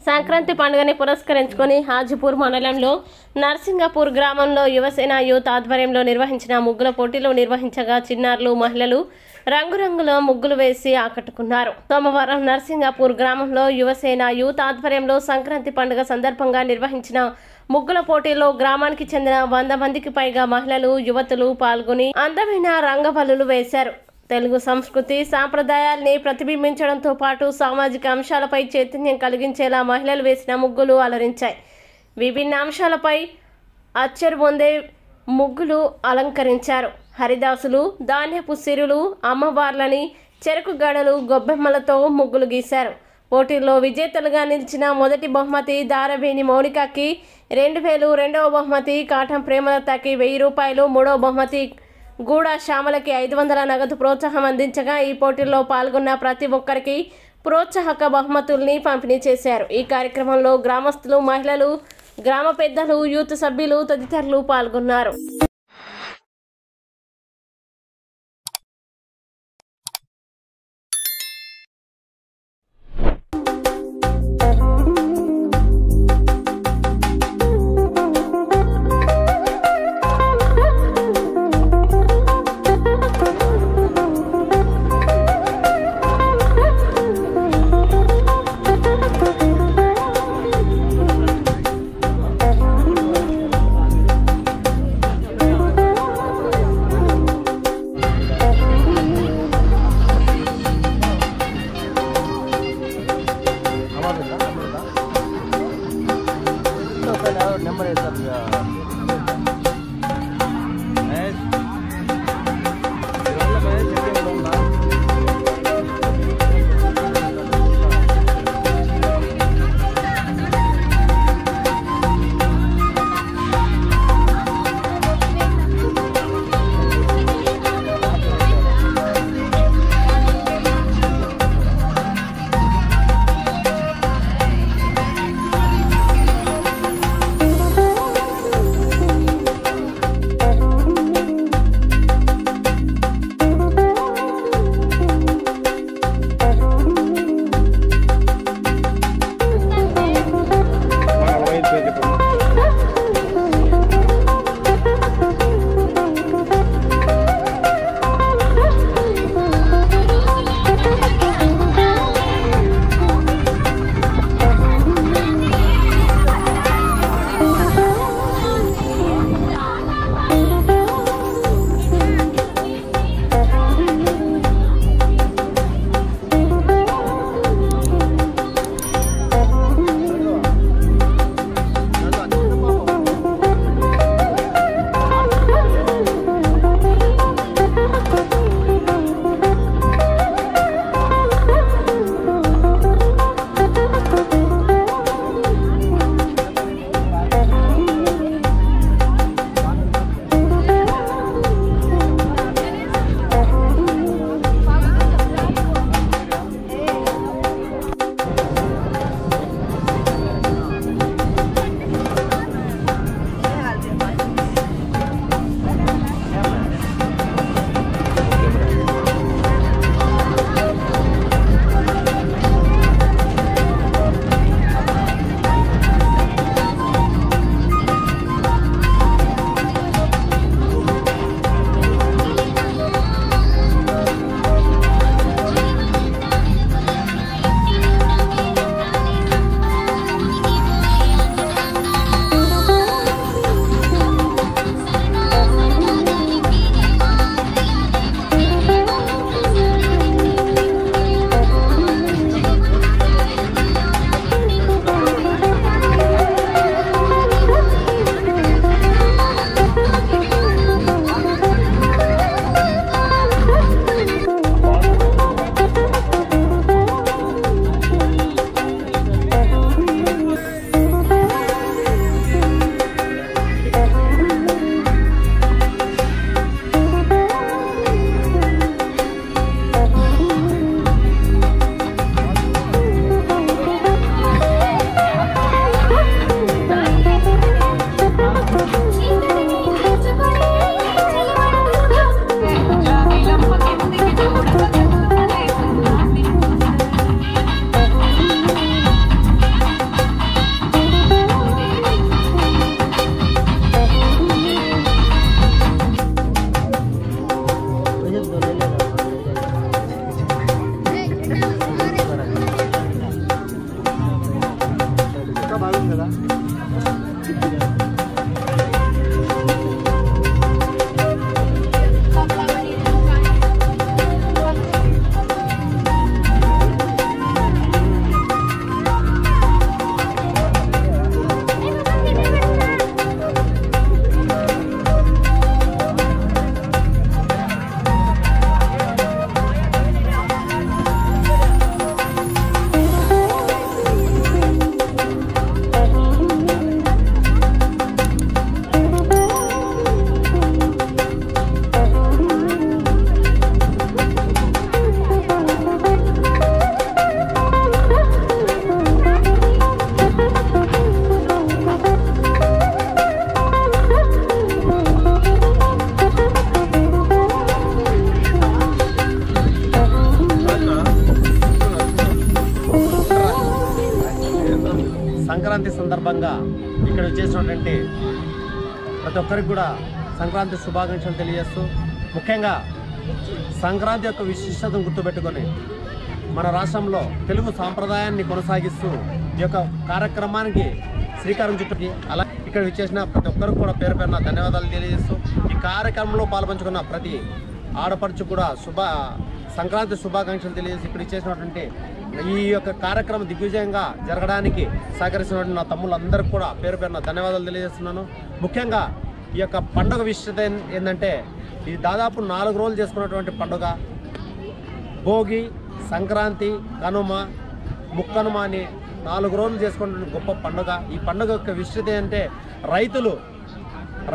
సంక్రాంతి పండుగని పురస్కరించుకొని హాజీపూర్ మండలంలో నర్సింగపూర్ గ్రామంలో యువసేన యూత్ ఆధ్వర్యంలో నిర్వహించిన ముగ్గుల పోటీలు నిర్వహించగా చిన్నారులు మహిళలు రంగురంగుల ముగ్గులు వేసి ఆకట్టుకున్నారు. సోమవారం నర్సింగపూర్ గ్రామంలో యువసేన యూత్ ఆధ్వర్యంలో సంక్రాంతి పండుగ సందర్భంగా నిర్వహించిన ముగ్గుల పోటీలో గ్రామానికి చెందిన 100 మందికి పైగా మహిళలు యువతులు పాల్గొని అందమైన రంగవల్లులు వేశారు. తెలుగు సంస్కృతి సాంప్రదాయాల్ని ప్రతిబింబించడంతో పాటు సామాజిక అంశాలపై చైతన్యం కలిగించేలా మహిళలు వేసిన ముగ్గులు అలరించాయి. విభిన్న అంశాలపై అచ్చరు పొందే ముగ్గులు అలంకరించారు. హరిదాసులు, ధాన్యపు సిరులు, అమ్మవార్లని, చెరుకు గడలు, గొబ్బెమ్మలతో ముగ్గులు గీశారు. పోటీల్లో విజేతలుగా నిలిచిన మొదటి బహుమతి దారవేణి మౌనికకి 2000, రెండవ బహుమతి కాటం ప్రేమలతకి 1000 రూపాయలు, మూడవ బహుమతి గూడ శ్యామలకి 500 నగదు ప్రోత్సాహం అందించగా ఈ పోటీల్లో పాల్గొన్న ప్రతి ఒక్కరికి ప్రోత్సాహక బహుమతుల్ని పంపిణీ చేశారు. ఈ కార్యక్రమంలో గ్రామస్తులు, మహిళలు, గ్రామ పెద్దలు, యూత్ సభ్యులు తదితరులు పాల్గొన్నారు. సంక్రాంతి సందర్భంగా ఇక్కడ చేసినటువంటి ప్రతి ఒక్కరికి కూడా సంక్రాంతి శుభాకాంక్షలు తెలియజేస్తూ, ముఖ్యంగా సంక్రాంతి యొక్క విశిష్టతను గుర్తుపెట్టుకొని మన రాష్ట్రంలో తెలుగు సాంప్రదాయాన్ని కొనసాగిస్తూ ఈ యొక్క కార్యక్రమానికి శ్రీకారం చుట్టుకి అలా ఇక్కడ విచ్చేసిన ప్రతి ఒక్కరికి కూడా పేరు పేరున ధన్యవాదాలు తెలియజేస్తూ, ఈ కార్యక్రమంలో పాల్పంచుకున్న ప్రతి ఆడపడుచు కూడా సంక్రాంతి శుభాకాంక్షలు తెలియజేసి ఇక్కడ ఇచ్చేసినటువంటి ఈ యొక్క కార్యక్రమం దిగ్విజయంగా జరగడానికి సహకరిస్తున్నటువంటి నా తమ్ముళ్ళందరికీ కూడా పేరు పేరున ధన్యవాదాలు తెలియజేస్తున్నాను. ముఖ్యంగా ఈ యొక్క పండుగ విశిష్టత ఏంటంటే ఇది దాదాపు 4 రోజులు చేసుకున్నటువంటి పండుగ. భోగి, సంక్రాంతి, కనుమ, ముక్కనుమ అని 4 రోజులు చేసుకున్న గొప్ప పండుగ. ఈ పండుగ యొక్క విశిష్టత ఏంటంటే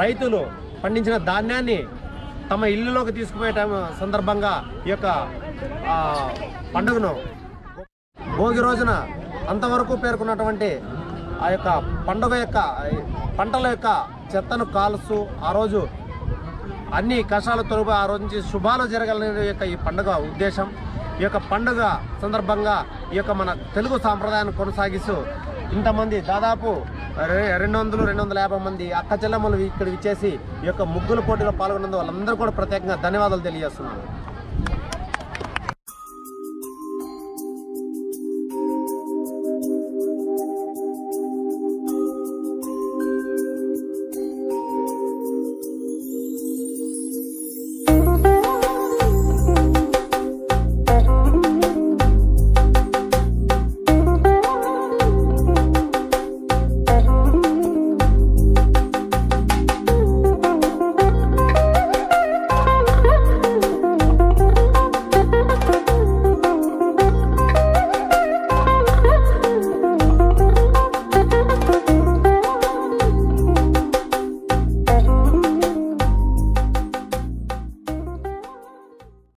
రైతులు పండించిన ధాన్యాన్ని తమ ఇల్లులోకి తీసుకుపోయే సందర్భంగా ఈ యొక్క పండుగను భోగి రోజున అంతవరకు పేర్కొన్నటువంటి ఆ యొక్క పండుగ యొక్క పంటల యొక్క చెత్తను కాలుస్తూ ఆ రోజు అన్ని కష్టాలు తొలగి ఆ రోజు నుంచి శుభాలు జరగాలనే యొక్క ఈ పండుగ ఉద్దేశం. ఈ యొక్క పండుగ సందర్భంగా ఈ యొక్క మన తెలుగు సాంప్రదాయాన్ని కొనసాగిస్తూ ఇంతమంది దాదాపు 200-250 మంది అక్క చెల్లెమ్మలు ఇక్కడ ఇచ్చేసి ఈ యొక్క ముగ్గుల పోటీలో పాల్గొన్నందుకు వాళ్ళందరూ కూడా ప్రత్యేకంగా ధన్యవాదాలు తెలియజేస్తున్నాను.